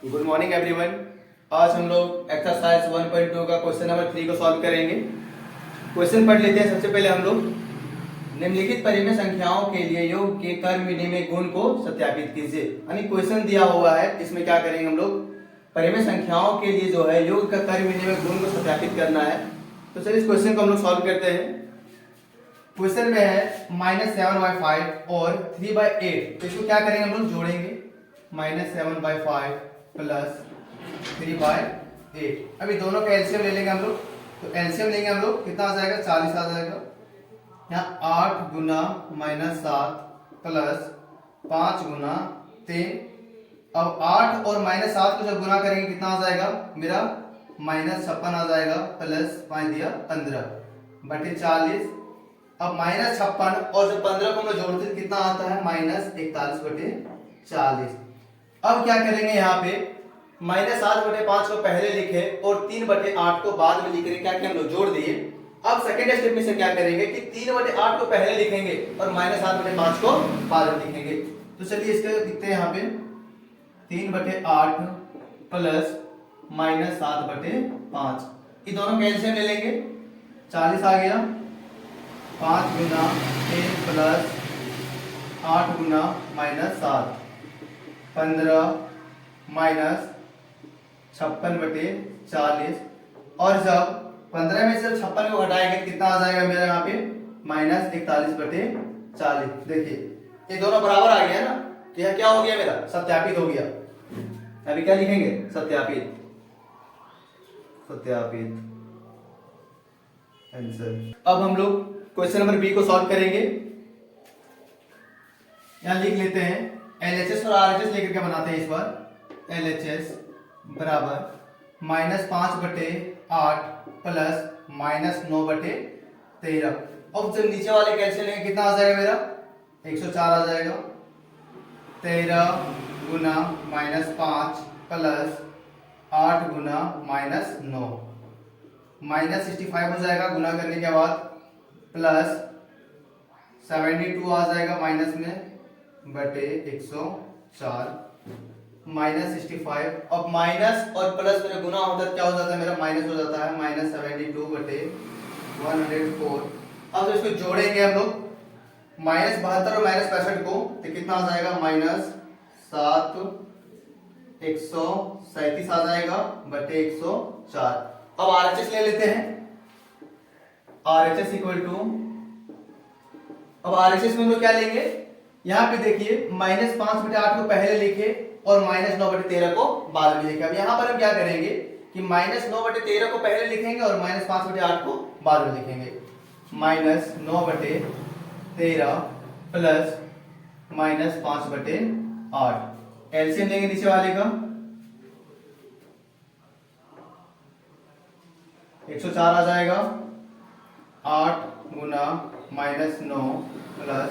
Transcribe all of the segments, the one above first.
Good morning everyone. आज हम लोग एक्सरसाइज 1.2 का क्वेश्चन नंबर 3 को सॉल्व करेंगे। क्वेश्चन पढ़ लेते हैं। सबसे पहले हम लोग निम्नलिखित परिमेय संख्याओं के लिए योग के कर्म विनिमय गुण को सत्यापित कीजिए। यानी क्वेश्चन दिया हुआ है, इसमें क्या करेंगे हम लोग, परिमेय संख्याओं के लिए जो है योग का कर्म विनिमय गुण को सत्यापित करना है। तो चलिए इस क्वेश्चन को हम लोग सॉल्व करते हैं। क्वेश्चन में है -7/5 और 3/8। तो इसको क्या करेंगे हम लोग, जोड़ेंगे। -7/5 प्लस 3/8। अभी दोनों का एलसीएम ले लेंगे हम लोग। तो एलसीएम लेंगे हम लोग, कितना आ जाएगा, 40 आ जाएगा। यहाँ 8 गुना -7 प्लस 5 गुना 3। अब 8 और -7 को जब गुना करेंगे कितना आ जाएगा मेरा, -56 आ जाएगा। प्लस 5 दिया 15 बटे 40। अब -56 और जब 15 को हम लोग जोड़ते कितना आता है, -41 बटे 40। अब क्या करेंगे, यहाँ पे -7/5 को पहले लिखे और 3/8 को बाद में लिख रहे, क्या किया हम लोग, जोड़ दिए। अब सेकंड स्टेप में से क्या करेंगे कि 3/8 को पहले लिखेंगे और -7/5 को बाद में लिखेंगे। तो चलिए इसके लिखते हैं यहाँ पे 3/8 प्लस -7/5। ये दोनों कैल्शियम ले लेंगे, 40 आ गया। 5 गुना 3 प्लस 8 गुना -7 15 -56/40। और जब 15 में से 56 को घटाएंगे कितना आ जाएगा मेरा यहाँ पे, -41/40। देखिए ये दोनों बराबर आ गया ना, तो यह क्या हो गया मेरा, सत्यापित हो गया। अभी क्या लिखेंगे, सत्यापित। आंसर। अब हम लोग क्वेश्चन नंबर बी को सॉल्व करेंगे। यहां लिख लेते हैं, LHS और RHS लेकर के बनाते हैं इस बार। LHS बराबर -5/8 प्लस -9/13। अब जब नीचे वाले कैल्शियम लेंगे कितना आ जाएगा मेरा, 104 आ जाएगा। 13 गुना -5 प्लस 8 गुना -9 -65 हो जाएगा गुना करने के बाद। प्लस 72 आ जाएगा माइनस में बटे 104 -65। अब माइनस और प्लस में गुना होता है, क्या हो जाता है मेरा, माइनस हो जाता है। -72 बटे 104। अब तो इसको जोड़ेंगे हम लोग, -72 और -65 को, तो कितना आ जाएगा, -7 137 आ जाएगा बटे 104। अब RHS ले लेते हैं। RHS इक्वल टू, अब RHS में हम लोग क्या लेंगे, यहाँ पे देखिए -5/8 को पहले लिखे और -9/13 को बाद में लिखे। अब यहाँ पर हम क्या करेंगे कि -9/13 को पहले लिखेंगे और -5/8 को बाद में लिखेंगे। -9/13 प्लस -5/8। एलसीएम लेंगे नीचे वाले का, 104 आ जाएगा। 8 गुना -9 प्लस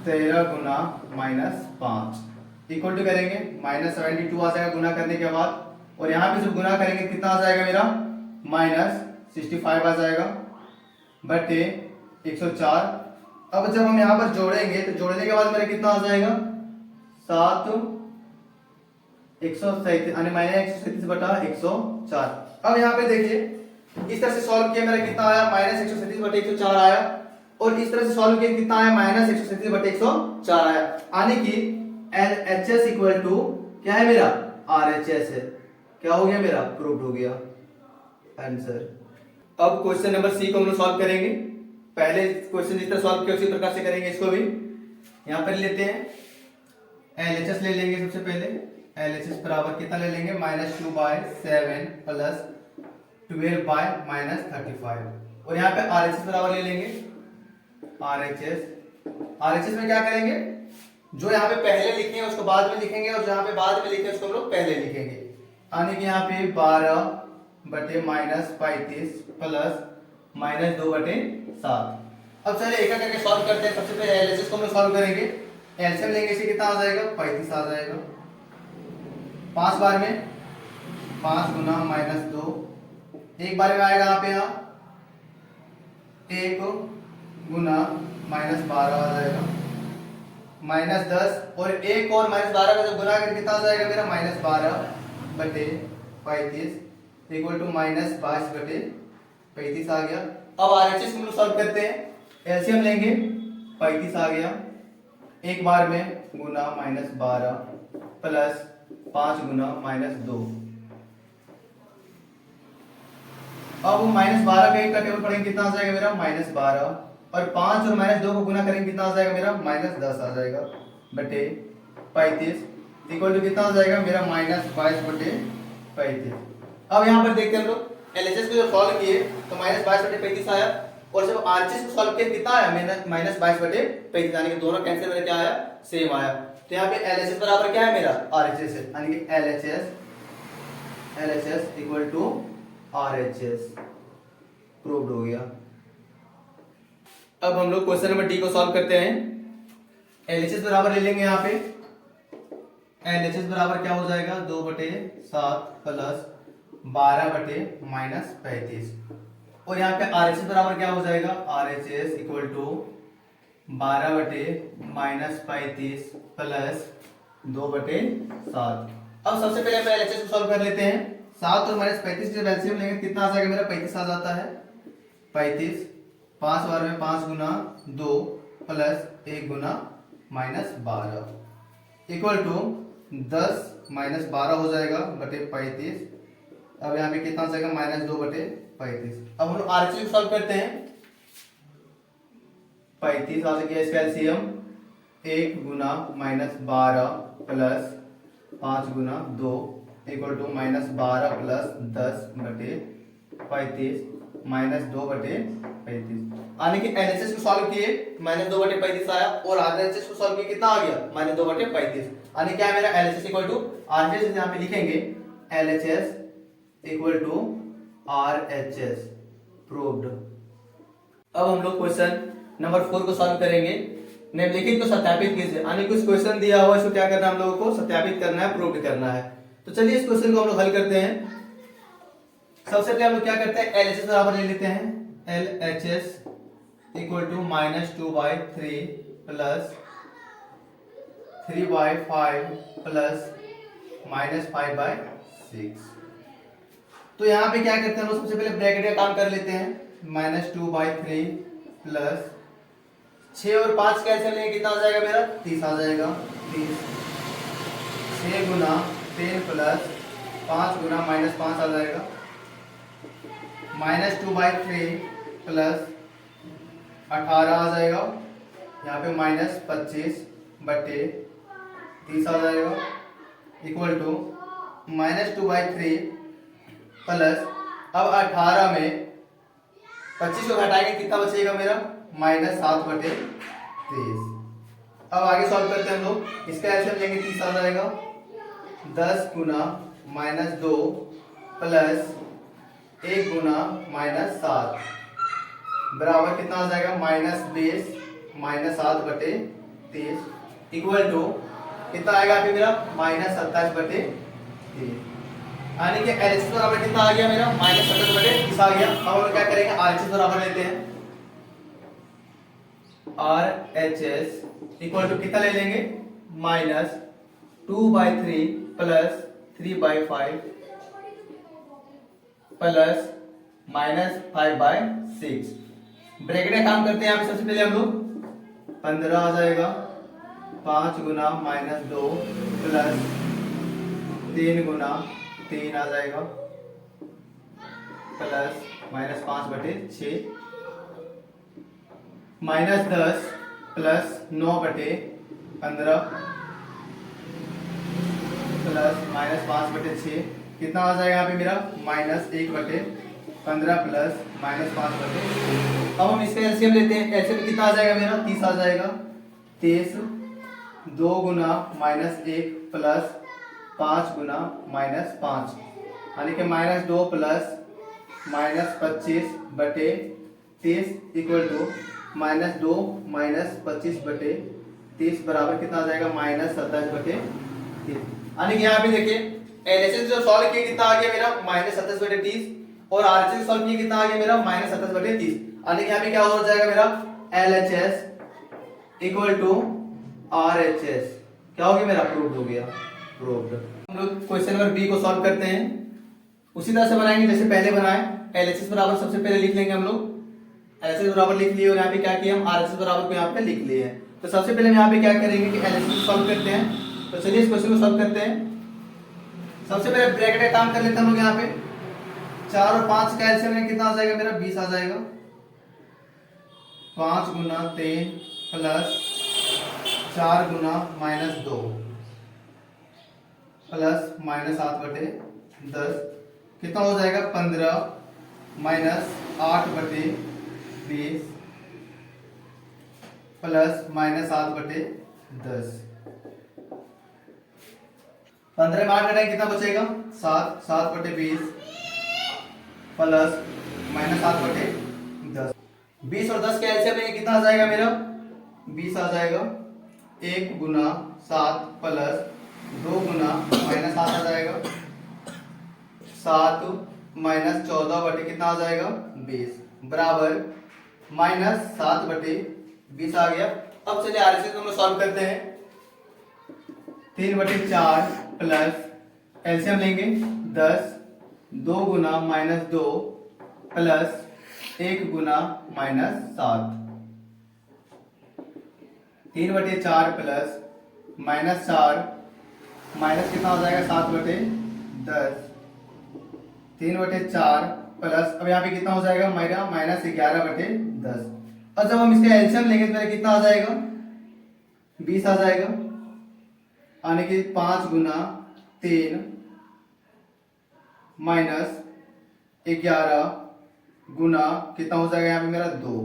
13 गुना -5 इक्वल टू करेंगे, -72 आ जाएगा गुना करने के बाद। और यहाँ पे जब गुना करेंगे कितना आ जाएगा मेरा, -65 आ जाएगा बटे 104। अब जब हम यहाँ पर जोड़ेंगे तो जोड़ने के बाद मेरा कितना आ जाएगा, 7 137 -137/104। अब यहाँ पे देखिए इस तरह से सॉल्व किया, मेरा कितना आया, -137/104 आया। और इस तरह से सॉल्व किया कितना आया, -137/104 आया। यानी कि LHS इक्वल टू क्या है मेरा, RHS है। क्या हो गया मेरा, प्रूव्ड हो गया। आंसर। अब क्वेश्चन नंबर सी को हम लोग सॉल्व करेंगे। पहले क्वेश्चन जिस तरह सॉल्व किया उसी प्रकार से करेंगे इसको भी। यहाँ पर लेते हैं, LHS ले लेंगे सबसे पहले। LHS बराबर कितना ले लेंगे, -2/7 प्लस 12/-35। और यहाँ पे RHS बराबर ले लेंगे। RHS में क्या करेंगे, जो यहाँ पे पहले लिखे हैं उसको बाद में लिखेंगे और जहाँ पे बाद में लिखे हैं उसको हम लोग पहले लिखेंगे। यानी कि यहाँ पे 12/-35 प्लस -2/7। अब चलिए एक एक करके सॉल्व करते हैं। सबसे पहले LHS को हम लोग सॉल्व करेंगे। एलसीएम लेंगे, इसे कितना आ जाएगा, 35 आ जाएगा। 5 बार में 5 गुना -2, एक बार में आएगा यहाँ पे, यहाँ 1 गुना -12 आ जाएगा -10 और एक और -12 का जब गुना करके कितना आ जाएगा मेरा -12 बटे 35 इक्वल टू -22 बटे 35 आ गया। अब आरएचएस हम लोग सॉल्व करते हैं, एलसीएम लेंगे, 35 आ गया, एक बार में गुना -12 प्लस 5 गुना -2। अब -12 का एक का टेबल पढ़ेंगे कितना आ जाएगा मेरा -12 और 5 और -2 को गुना करेंगे कितना आ जाएगा मेरा -10 आ जाएगा बटे 35 इक्वल टू कितना आ जाएगा मेरा -22 बटे 35। अब यहाँ पर देखते हैं हम लोग एलएचएस को जब सॉल्व किए तो -22 बटे 35 आया और जब आरएचएस को सॉल्व किया कितना आया -22 बटे 35 यानी कि दोनों कैंसिल करके क्या आया सेम आया। तो यहाँ पे एलएचएस बराबर क्या है मेरा आरएचएस है, यानी कि LHS equal to RHS proved हो गया। अब हम लोग क्वेश्चन नंबर डी को सॉल्व करते हैं। एलएचएस बराबर ले लेंगे, यहाँ पे एलएचएस बराबर क्या हो जाएगा 2/7 प्लस 12 बटे -35 और यहाँ पे आरएचएस बराबर क्या हो जाएगा आरएचएस इक्वल टू 12 बटे -35 प्लस 2/7। अब सबसे पहले हम एलएचएस को सॉल्व कर लेते हैं। 7 और -35 जब एलसीएम लेंगे कितना आ जाएगा मेरा 35 आ जाता है। 35 5 बार में 5 गुना 2 प्लस 1 गुना -12 इक्वल टू 10 -12 हो जाएगा बटे 35। अब यहाँ पे कितना आ जाएगा -2 बटे 35। अब हम लोग आरएचएस सॉल्व करते हैं। 35 आ गया इसका एलसीएम 1 गुना -12 प्लस 5 गुना 2 इक्वल टू -12 प्लस 10 बटे 35 -2 बटे 35। यानी कि एलएचएस को सॉल्व किए -2 बटे 35 आया और आरएचएस को सॉल्व किए कितना आ गया -2 बटे 35। यानी क्या है मेरा एलएचएस इक्वल टू आरएचएस, यहाँ पे लिखेंगे LHS equal to RHS proved. अब हम लोग क्वेश्चन नंबर 4 को सॉल्व करेंगे। निम्नलिखित को सत्यापित कीजिए, यानी कुछ क्वेश्चन दिया हुआ है, इसको क्या करना है हम लोगों को सत्यापित करना है, प्रूव करना है। तो चलिए इस क्वेश्चन को हम लोग हल करते हैं। सबसे पहले हम लोग क्या करते हैं एलएचएस बराबर ले लेते हैं। LHS equal to -2/3 plus 3/5 plus -5/6। तो यहाँ पे क्या करते हैं हम लोग सबसे पहले ब्रैकेट का काम कर लेते हैं। -2/3 प्लस 6 और 5 कैसे लेंगे कितना आ जाएगा मेरा 30 आ जाएगा। 30 6 गुना 10 प्लस 5 गुना -5 आ जाएगा। -2/3 प्लस 18 आ जाएगा, यहाँ पे -25 बटे 30 आ जाएगा इक्वल टू -2/3 प्लस अब 18 में 25 को घटाएंगे कितना बचेगा मेरा -7 बटे 23। अब आगे सॉल्व करते हैं हम लोग। इसका एलसीएम लेंगे 30 आ जाएगा। 10 गुना -2 प्लस 1 गुना -7 बराबर कितना आ जाएगा -20 -7 बटे 23 इक्वल टू कितना आएगा अभी मेरा -27 बटे 3। यानी कि एलएचएस बराबर कितना आ गया मेरा -27 बटे 30 आ गया। अब हम क्या करेंगे आरएचएस बराबर लेते हैं। आरएचएस इक्वल टू कितना ले लेंगे -2/3 प्लस 3/5 प्लस -5/6। ब्रैकेट का काम करते हैं यहाँ पे सबसे पहले हम लोग 15 आ जाएगा। 5 गुना -2 प्लस 3 गुना 3 आ जाएगा प्लस -5 बटे 6 -10 प्लस 9 बटे 15 प्लस -5 बटे 6 कितना आ जाएगा यहाँ पे मेरा -1 बटे 15 प्लस -5 बटे 6। अब हम इसका एलसीएम लेते हैं। एलसीएम कितना आ जाएगा मेरा 30 आ जाएगा। 23 2 गुना -1 प्लस 5 गुना -5 यानी कि -2 प्लस -25 बटे 30 इक्वल टू -2 -25 बटे 30 बराबर कितना आ जाएगा -27 बटे 30। यानी कि यहाँ पे देखिए एलएचएस जो सॉल्व किया कितना आ गया मेरा -27 बटे 30 और आरएचएस सॉल्व किया कितना आ गया मेरा -27 बटे 30। यानी कि यहाँ पे क्या हो जाएगा मेरा एलएचएस इक्वल टू RHS क्या हो गया मेरा, प्रूव्ड हो गया, प्रूव्ड। हम लोग क्वेश्चन नंबर बी को सॉल्व करते हैं, उसी तरह से बनाएंगे जैसे पहले बनाए। LHS बराबर सबसे पहले लिख लेंगे हम लोग, LHS बराबर लिख लिए और यहाँ पे क्या किया हम RHS बराबर को यहाँ पे लिख लिए हैं। तो सबसे पहले हम यहाँ पे क्या करेंगे कि LHS को सॉल्व करते हैं। तो चलिए इस क्वेश्चन को सॉल्व करते हैं। सबसे पहले ब्रैकेट का काम कर लेते हैं हम लोग। यहाँ पे 4 और 5 का एलसीएम में कितना आ जाएगा मेरा, 20 आ जाएगा। 5 गुना 3 प्लस 4 गुना -2 प्लस -7/10 कितना हो जाएगा, 15 -8/20 प्लस -7/10। 15 में 8 घटाएं कितना बचेगा, 7, 7/20 प्लस -7/10। 20 और 10 के एलसीएम में कितना आ जाएगा मेरा, 20 आ जाएगा। 1 गुना 7 प्लस 2 गुना -7 आ जाएगा। 7 -14 कितना आ जाएगा, 20 बराबर -7/20 आ गया। अब चलिए आरएचएस को सॉल्व करते हैं। 3/4 प्लस एलसीएम लेंगे 10, 2 गुना -2 प्लस 1 गुना -7। 3/4 प्लस -4 माइनस कितना हो जाएगा, 7/10। 3/4 प्लस अब यहाँ पे कितना हो जाएगा मेरा, -11/10। और जब हम इसका एलसीएम लेंगे तो मेरा कितना आ जाएगा, 20 आ जाएगा। यानी कि 5 गुना 3 -11 गुना कितना हो जाएगा यहाँ पे मेरा 2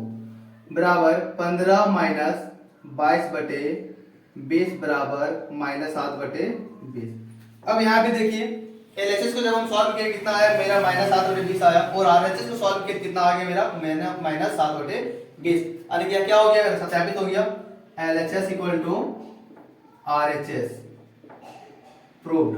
बराबर 15 -22/20 बराबर -7/20। अब यहाँ पे देखिए एलएचएस को जब हम सॉल्व किए कितना आया मेरा, -7/20 आया। और आरएचएस को सॉल्व किए कितना आ गया मेरा, -7/20। यानी कि क्या हो गया, सत्यापित हो गया। LHS = RHS, proved.